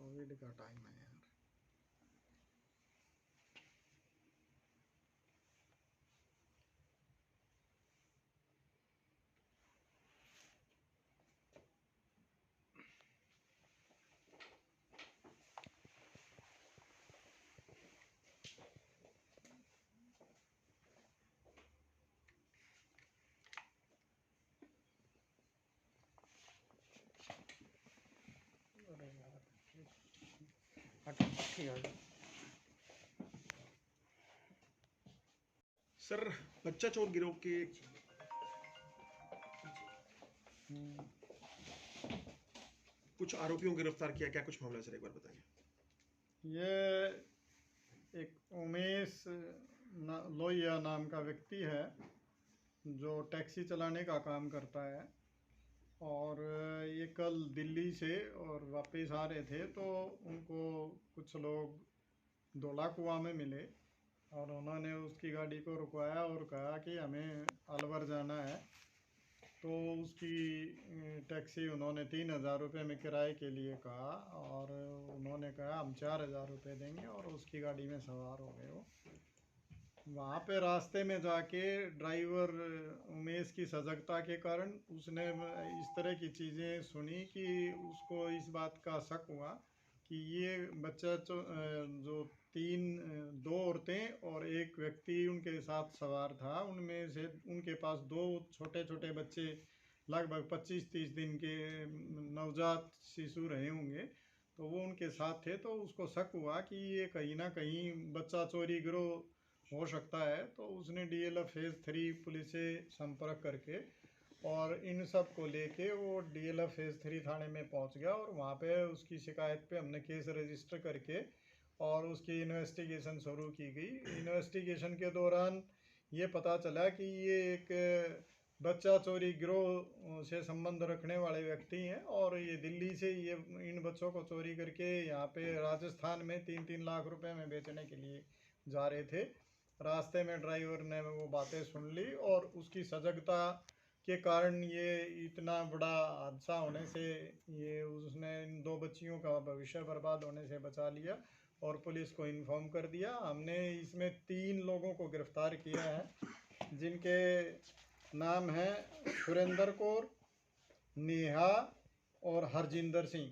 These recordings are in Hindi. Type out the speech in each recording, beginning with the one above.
कोविड का टाइम है यार। अरे यार, ठीक है। सर, बच्चा चोर गिरोह के कुछ आरोपियों को गिरफ्तार किया, क्या कुछ मामला है सर, एक बार बताइए। ये एक उमेश लोहिया नाम का व्यक्ति है जो टैक्सी चलाने का काम करता है, और ये कल दिल्ली से और वापस आ रहे थे तो उनको कुछ लोग धौला कुआं में मिले और उन्होंने उसकी गाड़ी को रुकवाया और कहा कि हमें अलवर जाना है। तो उसकी टैक्सी उन्होंने 3,000 रुपये में किराए के लिए कहा और उन्होंने कहा हम 4,000 रुपये देंगे और उसकी गाड़ी में सवार हो गए। वो वहाँ पे रास्ते में जाके ड्राइवर उमेश की सजगता के कारण उसने इस तरह की चीज़ें सुनी कि उसको इस बात का शक हुआ कि ये बच्चा जो दो औरतें और एक व्यक्ति उनके साथ सवार था, उनमें से उनके पास दो छोटे छोटे बच्चे लगभग 25-30 दिन के नवजात शिशु रहे होंगे, तो वो उनके साथ थे। तो उसको शक हुआ कि ये कहीं ना कहीं बच्चा चोरी गिरोह हो सकता है। तो उसने DLF फेज़ 3 पुलिस से संपर्क करके और इन सब को लेके वो DLF फेज़ 3 थाने में पहुंच गया और वहाँ पे उसकी शिकायत पे हमने केस रजिस्टर करके और उसकी इन्वेस्टिगेशन शुरू की गई। इन्वेस्टिगेशन के दौरान ये पता चला कि ये एक बच्चा चोरी गिरोह से संबंध रखने वाले व्यक्ति हैं और ये दिल्ली से ये इन बच्चों को चोरी करके यहाँ पे राजस्थान में 3-3 लाख रुपए में बेचने के लिए जा रहे थे। रास्ते में ड्राइवर ने वो बातें सुन ली और उसकी सजगता के कारण ये इतना बड़ा हादसा होने से ये उसने इन दो बच्चियों का भविष्य बर्बाद होने से बचा लिया और पुलिस को इन्फॉर्म कर दिया। हमने इसमें 3 लोगों को गिरफ्तार किया है, जिनके नाम हैं सुरेंद्र कौर, नेहा और हरजिंदर सिंह।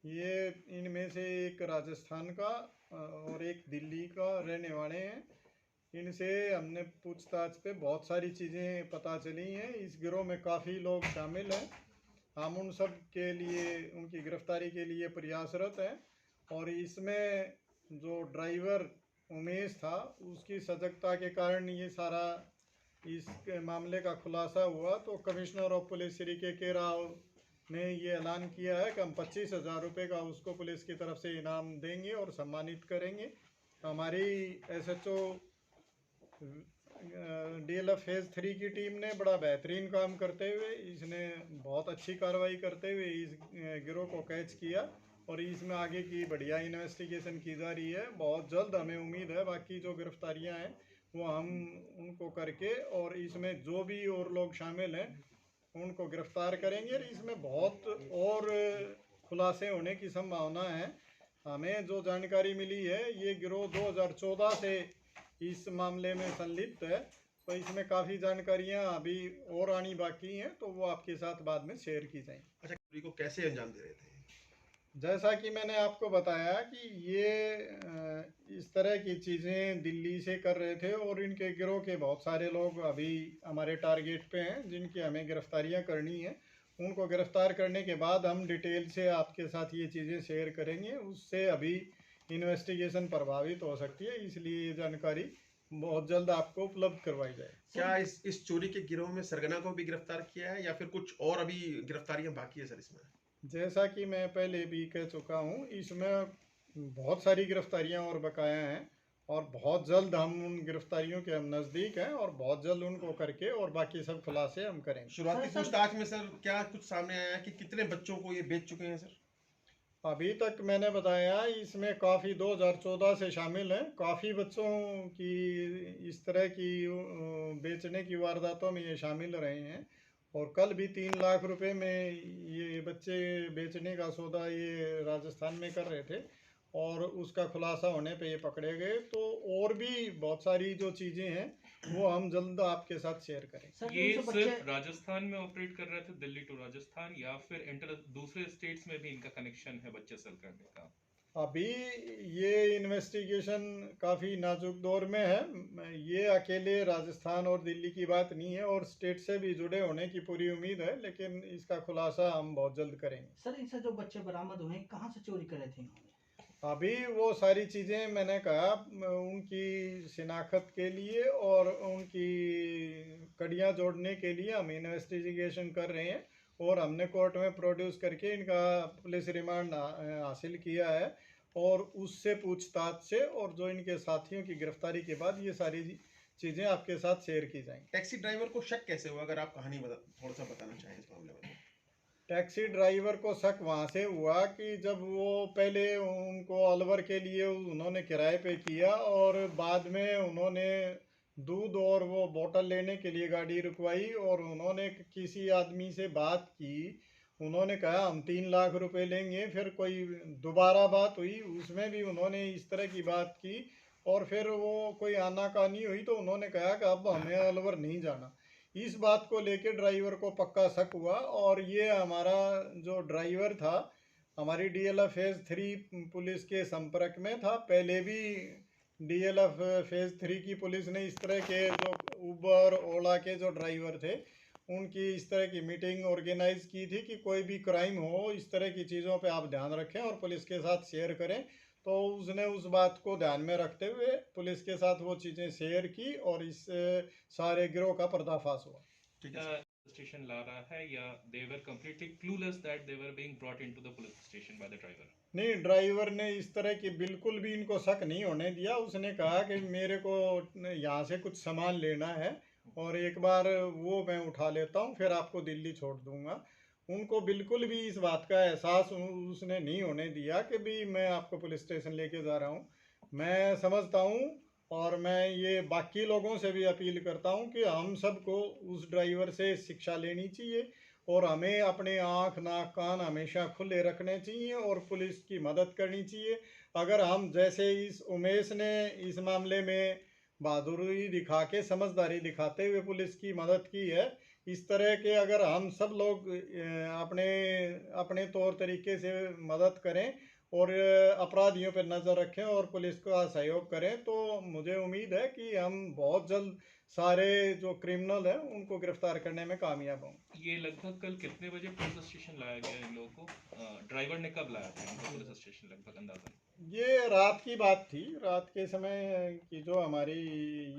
ये इनमें से एक राजस्थान का और एक दिल्ली का रहने वाले हैं। इनसे हमने पूछताछ पे बहुत सारी चीज़ें पता चली हैं। इस गिरोह में काफ़ी लोग शामिल हैं। हम उन सब के लिए उनकी गिरफ्तारी के लिए प्रयासरत हैं और इसमें जो ड्राइवर उमेश था उसकी सजगता के कारण ये सारा इस मामले का खुलासा हुआ। तो कमिश्नर ऑफ पुलिस श्री के राव ने ये ऐलान किया है कि हम 25,000 रुपये का उसको पुलिस की तरफ से इनाम देंगे और सम्मानित करेंगे। हमारी SHO DLF फेज़ 3 की टीम ने बड़ा बेहतरीन काम करते हुए इसने बहुत अच्छी कार्रवाई करते हुए इस गिरोह को कैच किया और इसमें आगे की बढ़िया इन्वेस्टिगेशन की जा रही है। बहुत जल्द हमें उम्मीद है बाकी जो गिरफ्तारियां हैं वो हम उनको करके और इसमें जो भी और लोग शामिल हैं उनको गिरफ्तार करेंगे। और इसमें बहुत और खुलासे होने की संभावना है। हमें जो जानकारी मिली है ये गिरोह 2014 से इस मामले में संलिप्त है, तो इसमें काफ़ी जानकारियां अभी और आनी बाकी हैं, तो वो आपके साथ बाद में शेयर की जाएंगी। अच्छा, चोरी को कैसे अंजाम दे रहे थे? जैसा कि मैंने आपको बताया कि ये इस तरह की चीज़ें दिल्ली से कर रहे थे और इनके गिरोह के बहुत सारे लोग अभी हमारे टारगेट पे हैं जिनकी हमें गिरफ्तारियां करनी है। उनको गिरफ्तार करने के बाद हम डिटेल से आपके साथ ये चीज़ें शेयर करेंगे, उससे अभी इन्वेस्टिगेशन प्रभावित हो सकती है, इसलिए ये जानकारी बहुत जल्द आपको उपलब्ध करवाई जाए। क्या इस चोरी के गिरोह में सरगना को भी गिरफ्तार किया है या फिर कुछ और अभी गिरफ्तारियां बाकी है सर इसमें? जैसा कि मैं पहले भी कह चुका हूँ, इसमें बहुत सारी गिरफ्तारियां और बकाया हैं और बहुत जल्द हम उन गिरफ्तारियों के हम नज़दीक हैं और बहुत जल्द उनको करके और बाकी सब खुलासे हम करेंगे। शुरुआती पूछताछ में सर क्या कुछ सामने आया कि कितने बच्चों को ये बेच चुके हैं सर? अभी तक मैंने बताया इसमें काफ़ी 2014 से शामिल हैं। काफ़ी बच्चों की इस तरह की बेचने की वारदातों में ये शामिल रहे हैं और कल भी 3 लाख रुपए में ये बच्चे बेचने का सौदा ये राजस्थान में कर रहे थे और उसका खुलासा होने पे ये पकड़े गए। तो और भी बहुत सारी जो चीज़ें हैं वो हम जल्द आपके साथ शेयर करें। सर ये जो सिर्फ बच्चे राजस्थान में ऑपरेट कर रहे थे, दिल्ली टू राजस्थान, या फिर इंटर दूसरे स्टेट्स में भी इनका कनेक्शन है बच्चे सेल करने का? अभी ये इन्वेस्टिगेशन काफ़ी नाजुक दौर में है। ये अकेले राजस्थान और दिल्ली की बात नहीं है और स्टेट से भी जुड़े होने की पूरी उम्मीद है, लेकिन इसका खुलासा हम बहुत जल्द करेंगे। सर इनसे जो बच्चे बरामद हुए हैं, कहाँ से चोरी करे थे इन्होंने? अभी वो सारी चीज़ें मैंने कहा उनकी शिनाख्त के लिए और उनकी कड़ियाँ जोड़ने के लिए हम इन्वेस्टिगेशन कर रहे हैं और हमने कोर्ट में प्रोड्यूस करके इनका पुलिस रिमांड हासिल किया है और उससे पूछताछ से और जो इनके साथियों की गिरफ्तारी के बाद ये सारी चीज़ें आपके साथ शेयर की जाएंगी। टैक्सी ड्राइवर को शक कैसे हुआ, अगर आप कहानी थोड़ा सा बताना चाहें इस मामले में? टैक्सी ड्राइवर को शक वहाँ से हुआ कि जब वो पहले उनको अलवर के लिए उन्होंने किराए पे किया और बाद में उन्होंने दूध और वो बोतल लेने के लिए गाड़ी रुकवाई और उन्होंने किसी आदमी से बात की। उन्होंने कहा हम 3 लाख रुपए लेंगे, फिर कोई दोबारा बात हुई उसमें भी उन्होंने इस तरह की बात की और फिर वो कोई आनाकानी हुई तो उन्होंने कहा कि अब हमें अलवर नहीं जाना। इस बात को लेके ड्राइवर को पक्का शक हुआ और ये हमारा जो ड्राइवर था हमारी डीएलएफ फेज़ 3 पुलिस के संपर्क में था। पहले भी डीएलएफ फेज़ 3 की पुलिस ने इस तरह के जो उबर ओला के जो ड्राइवर थे उनकी इस तरह की मीटिंग ऑर्गेनाइज की थी कि कोई भी क्राइम हो इस तरह की चीज़ों पे आप ध्यान रखें और पुलिस के साथ शेयर करें। तो उसने उस बात को ध्यान में रखते हुए पुलिस के साथ वो चीज़ें शेयर की और इस सारे गिरोह का पर्दाफाश हुआ। ठीक है सर। स्टेशन ला रहा है, या they were completely clueless that they were being brought into the police station by the driver? नहीं, ड्राइवर ने इस तरह की बिल्कुल भी इनको शक नहीं होने दिया। उसने कहा कि मेरे को यहाँ से कुछ सामान लेना है और एक बार वो मैं उठा लेता हूँ फिर आपको दिल्ली छोड़ दूंगा। उनको बिल्कुल भी इस बात का एहसास उसने नहीं होने दिया कि भी मैं आपको पुलिस स्टेशन लेके जा रहा हूँ। मैं समझता हूँ और मैं ये बाकी लोगों से भी अपील करता हूँ कि हम सबको उस ड्राइवर से शिक्षा लेनी चाहिए और हमें अपने आँख नाक कान हमेशा खुले रखने चाहिए और पुलिस की मदद करनी चाहिए। अगर हम जैसे इस उमेश ने इस मामले में बहादुरी दिखा के समझदारी दिखाते हुए पुलिस की मदद की है, इस तरह के अगर हम सब लोग अपने अपने तौर तरीके से मदद करें और अपराधियों पर नज़र रखें और पुलिस का सहयोग करें तो मुझे उम्मीद है कि हम बहुत जल्द सारे जो क्रिमिनल हैं उनको गिरफ्तार करने में कामयाब होंगे। ये लगभग कल कितने बजे पुलिस स्टेशन लाया गया इन लोगों को? ड्राइवर ने कब लाया था इनको पुलिस स्टेशन, लगभग अंदाजन? ये रात की बात थी, रात के समय की जो हमारी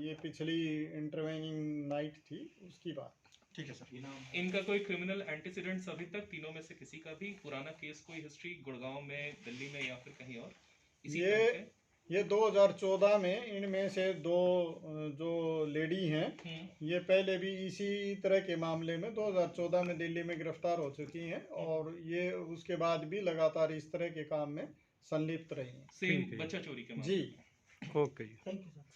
ये पिछली इंटरवेनिंग नाइट थी उसकी बात। ठीक है सर। इनका कोई क्रिमिनल एंटीसीडेंट्स अभी तक, तीनों में से किसी का भी पुराना केस, कोई हिस्ट्री गुड़गांव में, दिल्ली में या फिर कहीं और इसी ये तरह के? ये 2014 में इनमें से दो जो लेडी हैं ये पहले भी इसी तरह के मामले में 2014 में दिल्ली में गिरफ्तार हो चुकी हैं और ये उसके बाद भी लगातार इस तरह के काम में संलिप्त रही हैं। सेम बच्चा चोरी के मामले जी। में? Thank you sir.